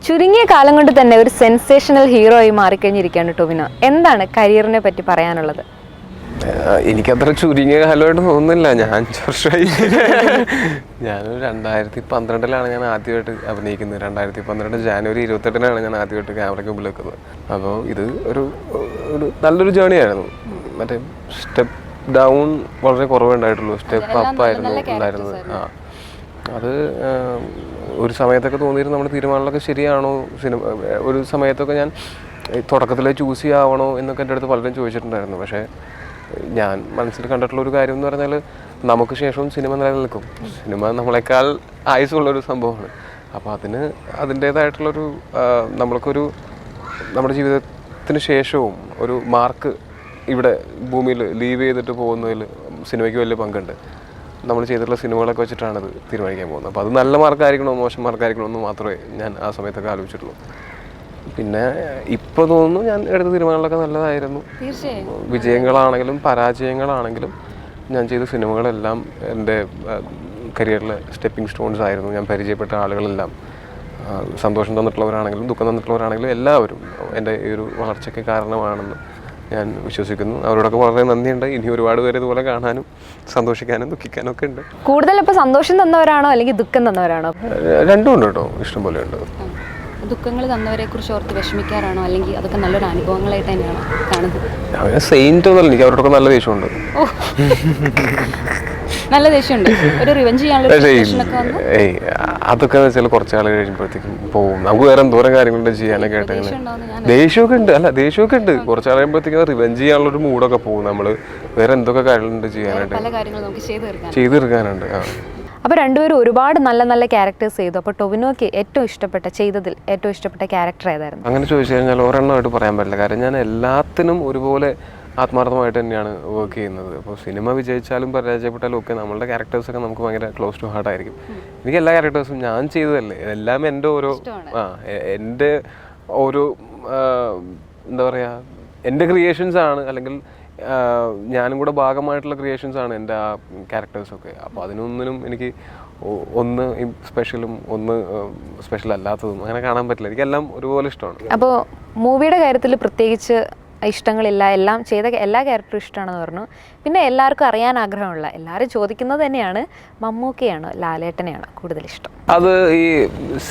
ചുരുങ്ങിയ കാലം കൊണ്ട് തന്നെ ഒരു സെൻസേഷണൽ ഹീറോ ആയി മാറിക്കഴിഞ്ഞിരിക്കുകയാണ് ടൊവിനോ. എന്താണ് കരിയറിനെ പറ്റി പറയാനുള്ളത്? എനിക്കത്ര ചുരുങ്ങിയ കാലമായിട്ട് തോന്നുന്നില്ല. ഞാൻ 5 വർഷമായി. ഞാൻ 2012 ഞാൻ ആദ്യമായിട്ട് അഭിനയിക്കുന്നത്. 2012 ജാനുവരി 28 ഞാൻ ആദ്യമായിട്ട് ക്യാമറയ്ക്ക് മുമ്പിൽ വെക്കുന്നത്. അപ്പോൾ ഇത് ഒരു നല്ലൊരു ജേണി ആയിരുന്നു. മറ്റേ സ്റ്റെപ്പ് ഡൗൺ വളരെ കുറവേ ഉണ്ടായിട്ടുള്ളൂ, സ്റ്റെപ്പ് അപ്പ് ആയിരുന്നു ഉണ്ടായിരുന്നത്. അത് ഒരു സമയത്തൊക്കെ തോന്നിയിരുന്നു നമ്മുടെ തീരുമാനങ്ങളൊക്കെ ശരിയാണോ, സിനിമ ഒരു സമയത്തൊക്കെ ഞാൻ തുടക്കത്തിൽ ചൂസ് ചെയ്യാവണോ എന്നൊക്കെ എൻ്റെ അടുത്ത് പലരും ചോദിച്ചിട്ടുണ്ടായിരുന്നു. പക്ഷേ ഞാൻ മനസ്സിൽ കണ്ടിട്ടുള്ളൊരു കാര്യം എന്ന് പറഞ്ഞാൽ നമുക്ക് ശേഷവും സിനിമ നിലനിൽക്കും. സിനിമ നമ്മളെക്കാൾ ആയുസ്സുള്ളൊരു സംഭവമാണ്. അപ്പോൾ അതിൻ്റേതായിട്ടുള്ളൊരു നമ്മൾക്കൊരു നമ്മുടെ ജീവിതത്തിന് ശേഷവും ഒരു മാർക്ക് ഇവിടെ ഭൂമിയിൽ ലീവ് ചെയ്തിട്ട് പോകുന്നതിൽ സിനിമയ്ക്ക് വലിയ പങ്കുണ്ട്. നമ്മൾ ചെയ്തിട്ടുള്ള സിനിമകളൊക്കെ വെച്ചിട്ടാണ് അത് തീരുമാനിക്കാൻ പോകുന്നത്. അപ്പോൾ അത് നല്ല മാർക്കായിരിക്കണോ മോശം മാർക്കായിരിക്കണോ എന്ന് മാത്രമേ ഞാൻ ആ സമയത്തൊക്കെ ആലോചിച്ചിട്ടുള്ളൂ. പിന്നെ ഇപ്പോൾ തോന്നുന്നു ഞാൻ എടുത്ത തീരുമാനങ്ങളൊക്കെ നല്ലതായിരുന്നു. വിജയങ്ങളാണെങ്കിലും പരാജയങ്ങളാണെങ്കിലും ഞാൻ ചെയ്ത സിനിമകളെല്ലാം എൻ്റെ കരിയറിലെ സ്റ്റെപ്പിംഗ് സ്റ്റോൺസ് ആയിരുന്നു. ഞാൻ പരിചയപ്പെട്ട ആളുകളെല്ലാം സന്തോഷം തന്നിട്ടുള്ളവരാണെങ്കിലും ദുഃഖം തന്നിട്ടുള്ളവരാണെങ്കിലും എല്ലാവരും എൻ്റെ ഈ ഒരു വളർച്ചയ്ക്ക് കാരണമാണെന്ന് ഞാൻ വിശ്വസിക്കുന്നു. അവരോടൊക്കെ വളരെ നന്ദിയുണ്ട്. ഇനി ഒരുപാട് പേര് ഇതുപോലെ കാണാനും സന്തോഷിക്കാനും ദുഃഖിക്കാനും ഒക്കെ ഉണ്ട്. കൂടുതൽ ഇപ്പോൾ സന്തോഷം തന്നവരാണോ അല്ലെങ്കിൽ ദുഃഖം തന്നവരാണോ? രണ്ടും ഉണ്ട് കേട്ടോ, ഇഷ്ടം പോലെ ഉണ്ട്. ദുഃഖങ്ങൾ തന്നവരെ കുറിച്ച് ഓർത്ത് വിഷമിക്കാറാണോ അല്ലെങ്കിൽ അതൊക്കെ നല്ലൊരു അനുഭവങ്ങളായിട്ട് തന്നെയാണോ കാണുന്നത്? സെയിൻറ്റ് ഒന്നുമല്ല, എനിക്ക് അവരോടൊക്കെ നല്ല ദേഷ്യമുണ്ട്. നല്ല ദേഷ്യമുണ്ട്. ഒരു റിവെഞ്ച് ചെയ്യാനുള്ള അതൊക്കെ വെച്ചാൽ കുറച്ചാൾ കഴിയുമ്പോഴത്തേക്കും പോകും. നമുക്ക് വേറെ എന്തോരം കാര്യങ്ങളുണ്ട് ചെയ്യാനൊക്കെ ആയിട്ട്. ദേഷ്യമൊക്കെ ഉണ്ട്, ദേഷ്യമൊക്കെ ഉണ്ട്. കുറച്ചാൾ കഴിയുമ്പോഴത്തേക്കും റിവെഞ്ച് ചെയ്യാനുള്ളൊരു മൂഡൊക്കെ പോകും. നമ്മൾ വേറെ എന്തൊക്കെ കാര്യങ്ങളുണ്ട് ചെയ്യാനായിട്ട്, ചെയ്തു തീർക്കാനുണ്ട്. അപ്പോൾ രണ്ടുപേരും ഒരുപാട് നല്ല നല്ല ക്യാരക്ടേഴ്സ് ചെയ്തു. അപ്പോൾ ടൊവിനോയ്ക്ക് ചെയ്തതിൽ ഏറ്റവും ഇഷ്ടപ്പെട്ട ക്യാരക്ടർ ഏതായിരുന്നു? അങ്ങനെ ചോദിച്ചു കഴിഞ്ഞാൽ ഒരെണ്ണമായിട്ട് പറയാൻ പറ്റില്ല. കാരണം ഞാൻ എല്ലാത്തിനും ഒരുപോലെ ആത്മാർത്ഥമായിട്ട് തന്നെയാണ് വർക്ക് ചെയ്യുന്നത്. അപ്പോൾ സിനിമ വിജയിച്ചാലും പരാജയപ്പെട്ടാലും ഒക്കെ നമ്മളുടെ ക്യാരക്ടേഴ്സൊക്കെ നമുക്ക് ഭയങ്കര ക്ലോസ് ടു ഹാർട്ട് ആയിരിക്കും. എനിക്ക് എല്ലാ ക്യാരക്ടേഴ്സും ഞാൻ ചെയ്തതല്ലേ, എല്ലാം എൻ്റെ എൻ്റെ ഓരോ എന്താ പറയുക, എൻ്റെ ക്രിയേഷൻസ് ആണ്, അല്ലെങ്കിൽ ഞാനും കൂടെ ഭാഗമായിട്ടുള്ള ക്രിയേഷൻസ് ആണ് എൻ്റെ ആ ക്യാരക്ടേഴ്സൊക്കെ. അപ്പോൾ അതിനൊന്നിനും എനിക്ക് ഒന്ന് സ്പെഷ്യലും ഒന്ന് സ്പെഷ്യൽ അല്ലാത്തതും അങ്ങനെ കാണാൻ പറ്റില്ല. എനിക്കെല്ലാം ഒരുപോലെ ഇഷ്ടമാണ്. അപ്പോൾ മൂവിയുടെ കാര്യത്തിൽ പ്രത്യേകിച്ച് ഇഷ്ടങ്ങളില്ല, എല്ലാം ചെയ്ത എല്ലാ ക്യാരക്ടറും ഇഷ്ടമാണെന്ന് പറഞ്ഞു. പിന്നെ എല്ലാവർക്കും അറിയാൻ ആഗ്രഹമുള്ള, എല്ലാവരും ചോദിക്കുന്നത് തന്നെയാണ്, മമ്മൂക്കയാണോ ലാലേട്ടനെയാണോ കൂടുതൽ ഇഷ്ടം? അത് ഈ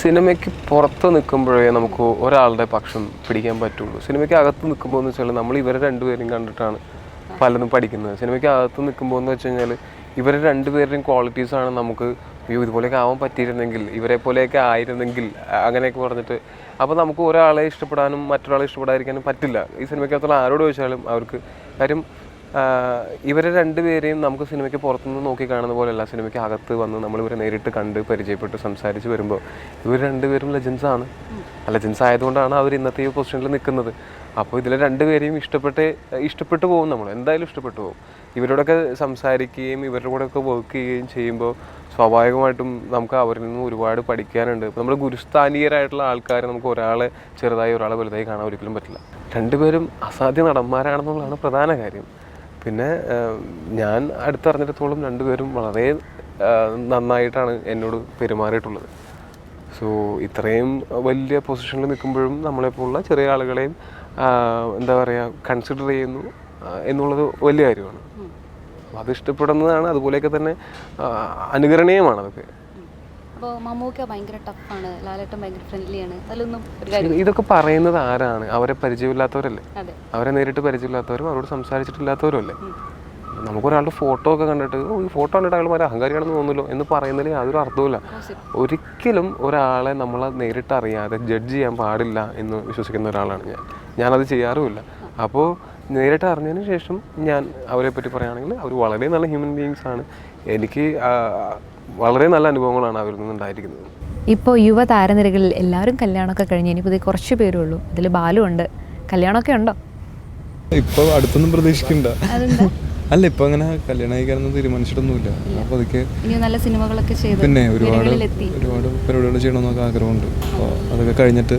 സിനിമയ്ക്ക് പുറത്ത് നിൽക്കുമ്പോഴേ നമുക്ക് ഒരാളുടെ പക്ഷം പിടിക്കാൻ പറ്റുള്ളൂ. സിനിമയ്ക്ക് അകത്ത് നിൽക്കുമ്പോൾ എന്ന് വെച്ചാൽ നമ്മൾ ഇവരെ രണ്ടുപേരും കണ്ടിട്ടാണ് പലതും പഠിക്കുന്നത്. സിനിമയ്ക്ക് അകത്ത് നിൽക്കുമ്പോൾ എന്ന് വെച്ച് കഴിഞ്ഞാൽ ഇവരെ രണ്ടുപേരുടെയും ക്വാളിറ്റീസാണ് നമുക്ക് ഇതുപോലെയൊക്കെ ആവാൻ പറ്റിയിരുന്നെങ്കിൽ, ഇവരെ പോലെയൊക്കെ ആയിരുന്നെങ്കിൽ അങ്ങനെയൊക്കെ പറഞ്ഞിട്ട്. അപ്പോൾ നമുക്ക് ഒരാളെ ഇഷ്ടപ്പെടാനും മറ്റൊരാളെ ഇഷ്ടപ്പെടാതിരിക്കാനും പറ്റില്ല. ഈ സിനിമയ്ക്കകത്തുള്ള ആരോട് ചോദിച്ചാലും അവർക്ക് കാര്യം ഇവരെ രണ്ടുപേരെയും നമുക്ക് സിനിമയ്ക്ക് പുറത്തുനിന്ന് നോക്കി കാണുന്ന പോലെയല്ല, സിനിമയ്ക്ക് അകത്ത് വന്ന് നമ്മളിവരെ നേരിട്ട് കണ്ട് പരിചയപ്പെട്ട് സംസാരിച്ച് വരുമ്പോൾ ഇവർ രണ്ടുപേരും ലെജൻസാണ്. ലെജൻസ് ആയതുകൊണ്ടാണ് അവർ ഇന്നത്തെ ഈ പൊസിഷനിൽ നിൽക്കുന്നത്. അപ്പോൾ ഇതിലെ രണ്ടുപേരെയും ഇഷ്ടപ്പെട്ടു പോകും, നമ്മൾ എന്തായാലും ഇഷ്ടപ്പെട്ടു പോകും. ഇവരോടൊക്കെ സംസാരിക്കുകയും ഇവരുടെ കൂടെയൊക്കെ വർക്ക് ചെയ്യുകയും ചെയ്യുമ്പോൾ സ്വാഭാവികമായിട്ടും നമുക്ക് അവരിൽ നിന്ന് ഒരുപാട് പഠിക്കാനുണ്ട്. ഇപ്പോൾ നമ്മൾ ഗുരുസ്ഥാനീയരായിട്ടുള്ള ആൾക്കാരെ നമുക്ക് ഒരാളെ ചെറുതായി ഒരാളെ വലുതായി കാണാൻ ഒരിക്കലും പറ്റില്ല. രണ്ടുപേരും അസാധ്യ നടന്മാരാണെന്നുള്ളതാണ് പ്രധാന കാര്യം. പിന്നെ ഞാൻ അടുത്തറിഞ്ഞിടത്തോളം രണ്ടുപേരും വളരെ നന്നായിട്ടാണ് എന്നോട് പെരുമാറിയിട്ടുള്ളത്. സോ ഇത്രയും വലിയ പൊസിഷനിൽ നിൽക്കുമ്പോഴും നമ്മളെപ്പോലുള്ള ചെറിയ ആളുകളെയും എന്താ പറയുക കൺസിഡർ ചെയ്യുന്നു എന്നുള്ളത് വലിയ കാര്യമാണ്. അത് ഇഷ്ടപ്പെടുന്നതാണ്, അതുപോലെയൊക്കെ തന്നെ അനുകരണീയമാണ് അതൊക്കെ. ഇതൊക്കെ പറയുന്നത് ആരാണ്? അവരെ പരിചയമില്ലാത്തവരല്ലേ, അവരെ നേരിട്ട് പരിചയമില്ലാത്തവരും അവരോട് സംസാരിച്ചിട്ടില്ലാത്തവരും അല്ലേ. നമുക്കൊരാളുടെ ഫോട്ടോ ഒക്കെ കണ്ടിട്ട് ഈ ഫോട്ടോ കണ്ടിട്ട് അയാൾ വളരെ അഹങ്കാരിയാണെന്ന് തോന്നുമല്ലോ എന്ന് പറയുന്നതിൽ യാതൊരു അർത്ഥവുമില്ല. ഒരിക്കലും ഒരാളെ നമ്മൾ നേരിട്ട് അറിയാതെ ജഡ്ജ് ചെയ്യാൻ പാടില്ല എന്ന് വിശ്വസിക്കുന്ന ഒരാളാണ് ഞാനത് ചെയ്യാറുമില്ല. അപ്പോൾ നേരിട്ട് അറിഞ്ഞതിന് ശേഷം ഞാൻ അവരെ പറ്റി പറയുകയാണെങ്കിൽ അവർ വളരെ നല്ല ഹ്യൂമൻ ബീയിങ്സ് ആണ്. എനിക്ക് വളരെ നല്ല അനുഭവങ്ങളാണ് അവരിൽ നിന്നുണ്ടായിരിക്കുന്നത്. ഇപ്പോൾ യുവ താരനിരകളിൽ എല്ലാവരും കല്യാണമൊക്കെ കഴിഞ്ഞ് ഇനിയിപ്പോൾ ഇത് കുറച്ച് പേരേ ഉള്ളൂ. ഇതിൽ ബാലു ഉണ്ട്. കല്യാണമൊക്കെ ഉണ്ടോ? ഇപ്പോൾ അടുത്തൊന്നും പ്രതീക്ഷിക്കണ്ട. അല്ല, ഇപ്പൊ അങ്ങനെ കല്യാണം കഴിക്കാനൊന്നും തീരുമാനിച്ചിട്ടൊന്നുമില്ല. അപ്പൊ അതൊക്കെ നല്ല സിനിമകളൊക്കെ പിന്നെ ഒരുപാട് പരിപാടികൾ ചെയ്യണമെന്നൊക്കെ ആഗ്രഹമുണ്ട്. അപ്പോൾ അതൊക്കെ കഴിഞ്ഞിട്ട്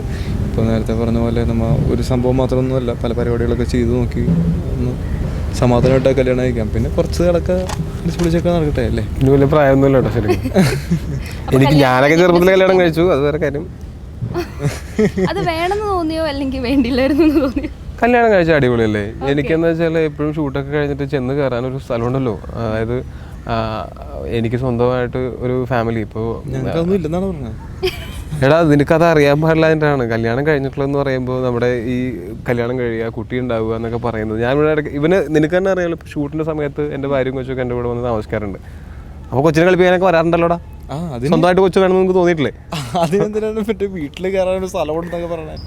ഇപ്പോൾ നേരത്തെ പറഞ്ഞ പോലെ നമ്മൾ ഒരു സംഭവം മാത്രമൊന്നുമല്ല, പല പരിപാടികളൊക്കെ ചെയ്തു നോക്കി ഒന്ന് സമാധാനമായിട്ട് കല്യാണം കഴിക്കാം. പിന്നെ കുറച്ച് കാലൊക്കെ വിളിച്ചൊക്കെ നടക്കട്ടെ അല്ലേ. ഇനി വലിയ പ്രായമൊന്നുമില്ല കേട്ടോ ശരിക്കും. ഞാനൊക്കെ ചെറുപ്പത്തിൽ കല്യാണം കഴിച്ചു, അത് വേറെ കാര്യം. അത് വേണമെന്ന് തോന്നിയോ അല്ലെങ്കിൽ വേണ്ടിയില്ലായിരുന്നു എന്ന് തോന്നിയോ? കല്യാണം കഴിച്ച അടിപൊളിയല്ലേ. എനിക്കെന്ന് വെച്ചാൽ എപ്പോഴും ഷൂട്ടൊക്കെ കഴിഞ്ഞിട്ട് ചെന്ന് കയറാനൊരു സ്ഥലമുണ്ടല്ലോ. അതായത് എനിക്ക് സ്വന്തമായിട്ട് ഒരു ഫാമിലി. ഇപ്പോൾ ഞങ്ങൾക്കൊന്നും ഇല്ലെന്നാണ് പറഞ്ഞത്. എടാ നിനക്കത് അറിയാൻ പാടില്ലാതിട്ടാണ്. കല്യാണം കഴിഞ്ഞിട്ടുള്ളതെന്ന് പറയുമ്പോൾ നമ്മുടെ ഈ കല്യാണം കഴിയുക, കുട്ടി ഉണ്ടാവുക എന്നൊക്കെ പറയുന്നത്. ഞാൻ ഇവിടെ ഇടയ്ക്ക് ഇവന് നിനക്ക് തന്നെ അറിയാമല്ലോ, ഇപ്പോൾ ഷൂട്ടിൻ്റെ സമയത്ത് എൻ്റെ ഭാര്യയും കൊച്ചൊക്കെ എൻ്റെ കൂടെ വന്ന് താമസിക്കാറുണ്ട്. അപ്പോൾ കൊച്ചിനെ കളിപ്പിക്കാനൊക്കെ വരാറുണ്ടല്ലോടാ. സ്വന്തമായിട്ട് കൊച്ചു വേണമെന്ന് നിങ്ങൾക്ക് തോന്നിയിട്ടില്ലേ? അതിനെന്തിനാണ് മറ്റേ വീട്ടിൽ കയറാനൊരു സ്ഥലമുണ്ടെന്നൊക്കെ പറഞ്ഞത്?